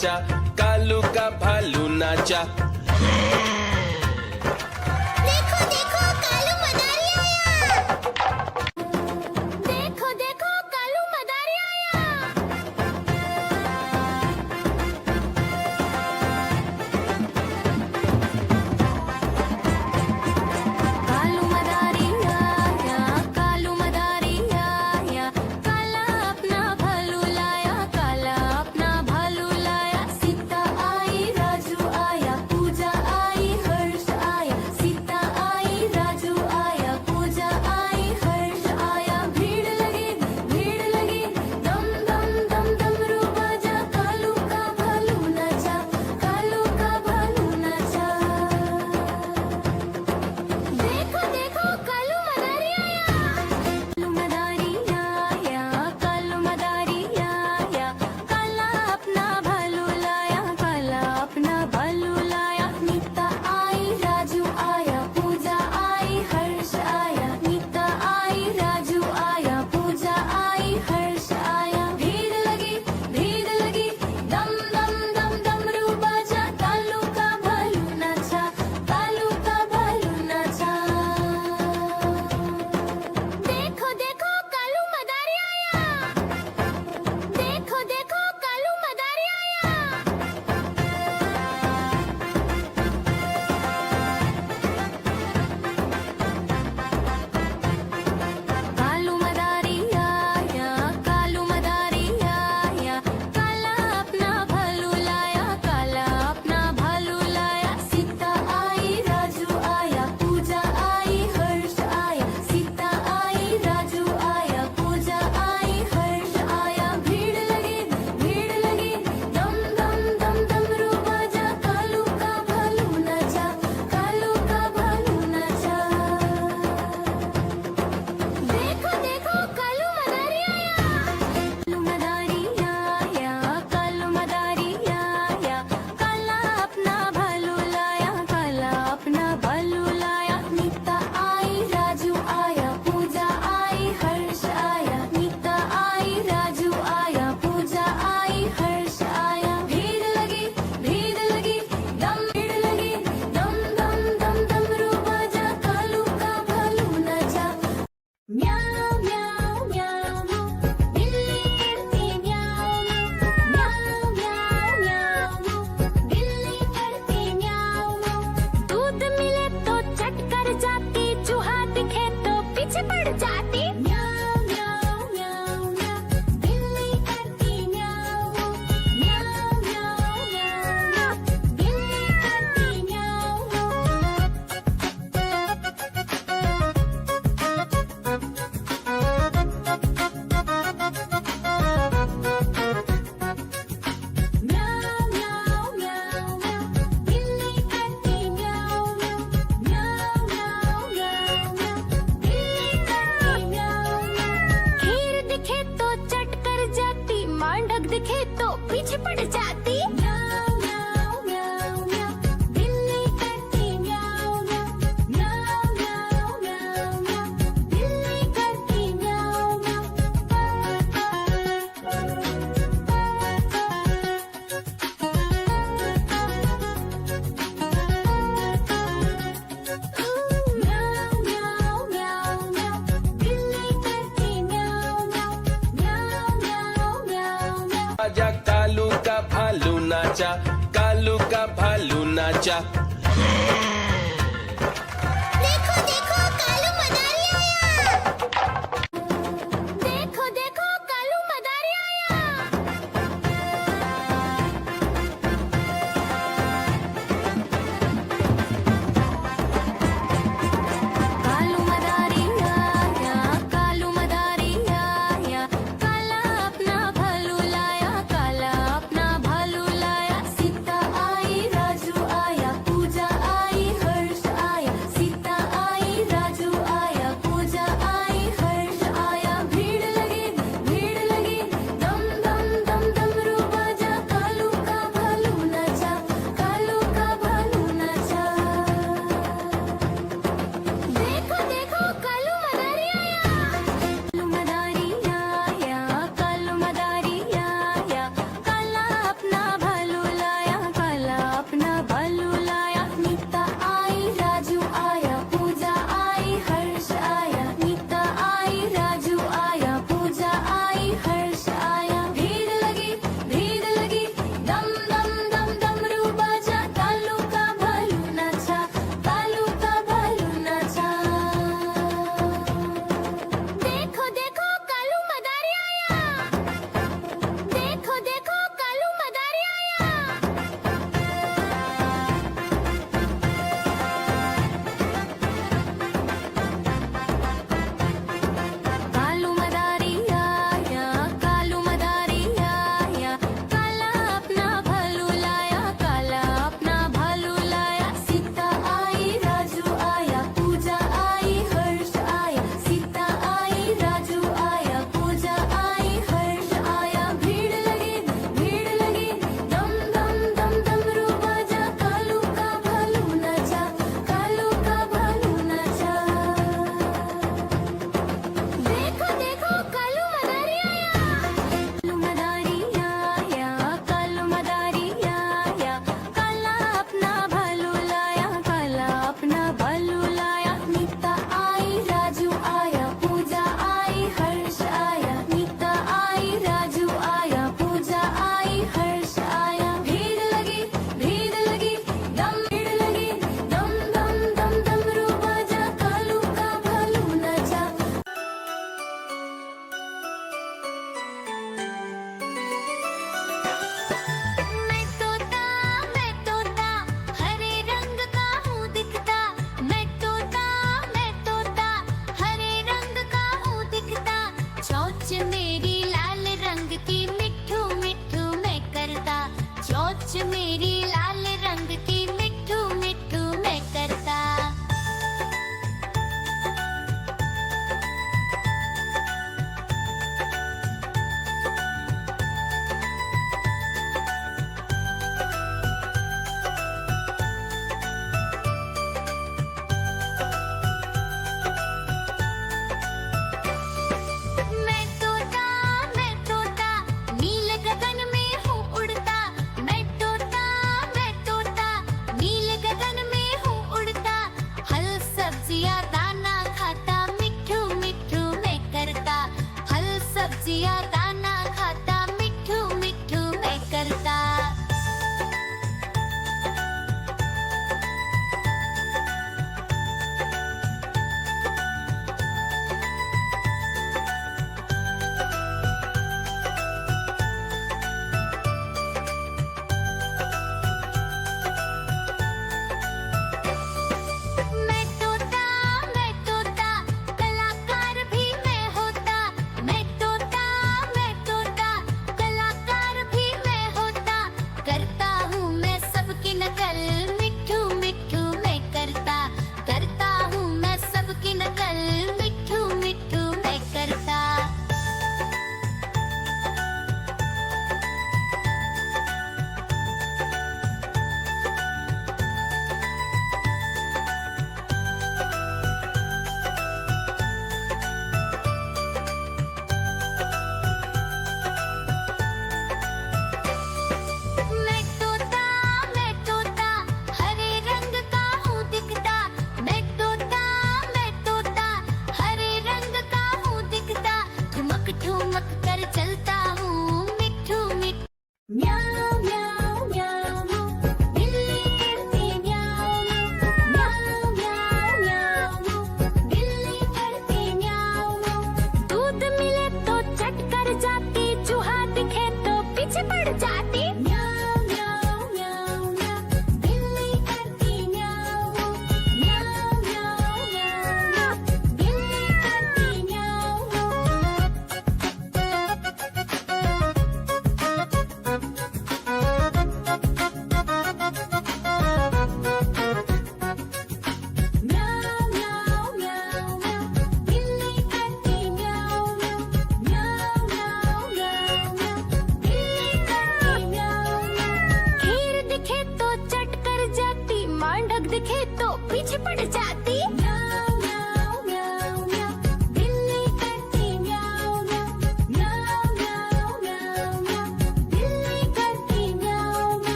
नाचा, कालू का भालू नाचा। देखो देखो कालू मदारी आया। देखो देखो कालू मदारी आया। कालू मदारी आया, कालू मदारी आया, काला अपना भालू लाया, काला अपना भालू लाया। सीता आई राजू आया, पूजा आई हर्ष आया, सीता आई राजू आया, पूजा आई हर्ष आया। भीड़ लगी दम दम दम डमरू बाजा, कालू का भालू नाचा, कालू का भालू नाचा। देखो देखो कालू मदारी आया, कालू मदारी आया, काला अपना भालू लाया, काला अपना भालू लाया। नीता आई राजू आया, पूजा आई हर्ष आया, नीता आई राजू आया, पूजा आई हर्ष आया। भीड़ लगी दम दम दम डमरू बाजा, कालू का भालू नाचा, कालू का भालू नाचा। देखो देखो कालू मदारी आया। देखो देखो कालू मदारी आया। कालू मदारी आया, कालू मदारी आया, काला अपना भालू लाया, काला अपना भालू लाया। सीता आई राजू आया, पूजा आई हर्ष आया, सीता आई राजू आया, पूजा आई हर्ष आया। भीड़ लगी दम दम दम डमरू बाजा, कालू का भालू नाचा, कालू का भालू नाचा। देखो देखो कालू मदारी आया। कालू मदारी आया, काला अपना भालू लाया, काला अपना भालू लाया। नीता आई राजू आया, पूजा आई हर्ष आया, नीता आई राजू आया, पूजा आई हर्ष आया। भीड़ लगी दम दम दम डमरू बाजा, कालू का भालू नाचा। म्याऊ म्याऊ म्याऊ बिल्ली करती म्याऊ म्याऊ म्याऊ म्याऊ बिल्ली करती म्याऊ। दूध मिले तो चट कर जाती, चूहा दिखे तो पीछे पड़ जाती। म्याऊ म्याऊ म्याऊ म्याऊ बिल्ली करती म्याऊ म्याऊ म्याऊ म्याऊ बिल्ली करती म्याऊ। म्याऊ म्याऊ म्याऊ म्याऊ बिल्ली करती म्याऊ म्याऊ म्याऊ म्याऊ म्याऊ बिल्ली करती म्याऊ। खीर दिखे तो चट कर जाती, मांडक दिखे तो पीछे पड़ जाती। म्याऊ म्याऊ म्याऊ म्याऊ बिल्ली करती म्याऊ म्याऊ म्याऊ म्याऊ म्याऊ बिल्ली करती म्याऊ म्याऊ। म्याऊ म्याऊ म्याऊ म्याऊ बिल्ली करती म्याऊ म्याऊ म्याऊ म्याऊ म्याऊ। आजा कालू का भालू नाचा, कालू का भालू नाचा। देखो देखो कालू मदारी आया। देखो देखो कालू मदारी आया। कालू मदारी आया, कालू मदारी आया, काला अपना भालू लाया, काला अपना भालू लाया। सीता आई राजू आया, पूजा सिया